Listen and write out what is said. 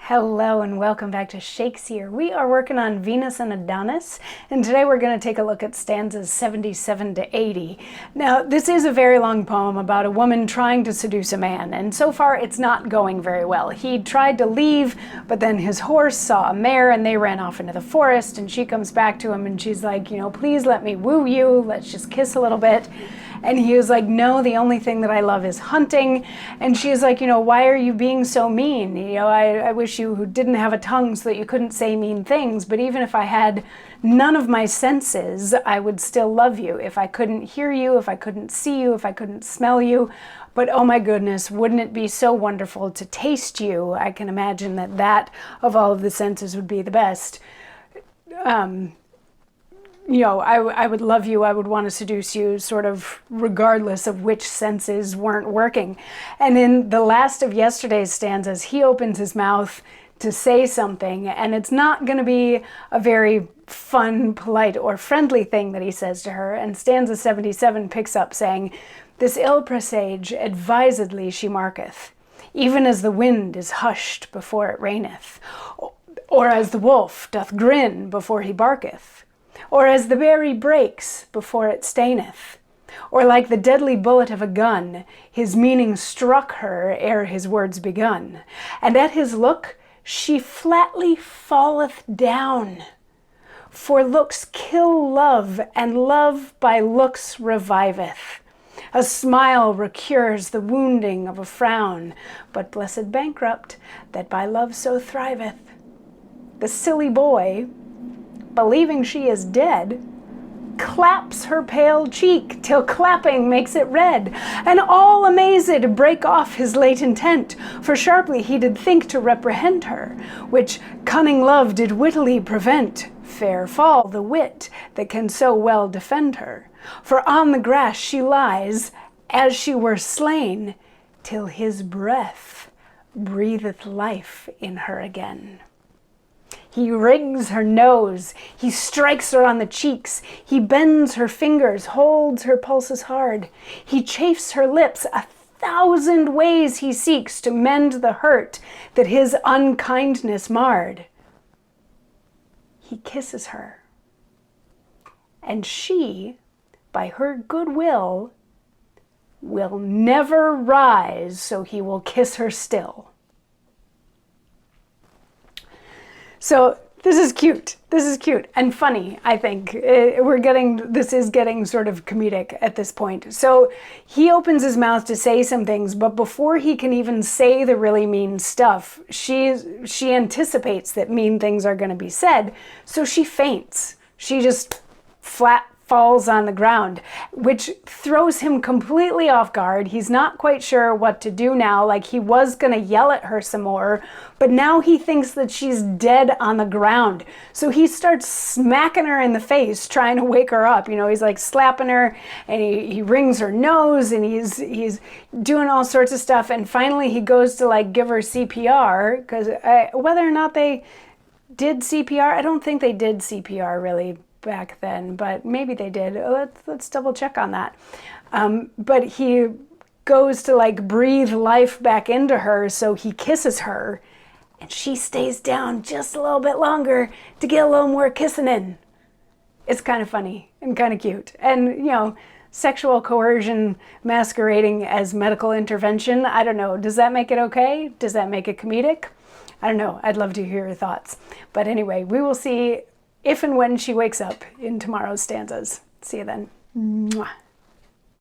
Hello and welcome back to Shakesyear. We are working on Venus and Adonis, and today we're going to take a look at stanzas 77 to 80. Now, this is a very long poem about a woman trying to seduce a man, and so far it's not going very well. He tried to leave, but then his horse saw a mare and they ran off into the forest, and she comes back to him and she's like, please let me woo you, let's just kiss a little bit. And he was like, no, the only thing that I love is hunting. And she's like, why are you being so mean? I wish you didn't have a tongue so that you couldn't say mean things. But even if I had none of my senses, I would still love you. If I couldn't hear you, if I couldn't see you, if I couldn't smell you. But oh my goodness, wouldn't it be so wonderful to taste you? I can imagine that of all of the senses would be the best. I would love you, I would want to seduce you, sort of regardless of which senses weren't working. And in the last of yesterday's stanzas, he opens his mouth to say something, and it's not going to be a very fun, polite, or friendly thing that he says to her. And stanza 77 picks up saying, "This ill presage advisedly she marketh, even as the wind is hushed before it raineth, or as the wolf doth grin before he barketh, or as the berry breaks before it staineth, or like the deadly bullet of a gun, his meaning struck her ere his words begun, and at his look she flatly falleth down. For looks kill love, and love by looks reviveth. A smile recures the wounding of a frown, but blessed bankrupt that by love so thriveth. The silly boy, believing she is dead, claps her pale cheek till clapping makes it red, and all amazed break off his late intent, for sharply he did think to reprehend her, which cunning love did wittily prevent. Fair fall the wit that can so well defend her, for on the grass she lies as she were slain, till his breath breatheth life in her again. He wrings her nose, he strikes her on the cheeks, he bends her fingers, holds her pulses hard. He chafes her lips, 1,000 ways he seeks to mend the hurt that his unkindness marred. He kisses her, and she, by her good will never rise, so he will kiss her still." So this is cute. This is cute and funny, I think. This is getting sort of comedic at this point. So he opens his mouth to say some things, but before he can even say the really mean stuff, she anticipates that mean things are going to be said, so she faints. She just flat falls on the ground, which throws him completely off guard. He's not quite sure what to do now. Like, he was gonna yell at her some more, but now he thinks that she's dead on the ground. So he starts smacking her in the face, trying to wake her up. He's like slapping her, and he wrings her nose, and he's doing all sorts of stuff. And finally he goes to like give her CPR, because whether or not they did CPR, I don't think they did CPR really back then, but maybe they did. Let's double check on that. But he goes to like breathe life back into her, so he kisses her, and she stays down just a little bit longer to get a little more kissing in. It's kind of funny and kind of cute. And sexual coercion masquerading as medical intervention, I don't know, does that make it okay? Does that make it comedic? I don't know. I'd love to hear your thoughts. But anyway, we will see if and when she wakes up in tomorrow's stanzas. See you then. Mwah.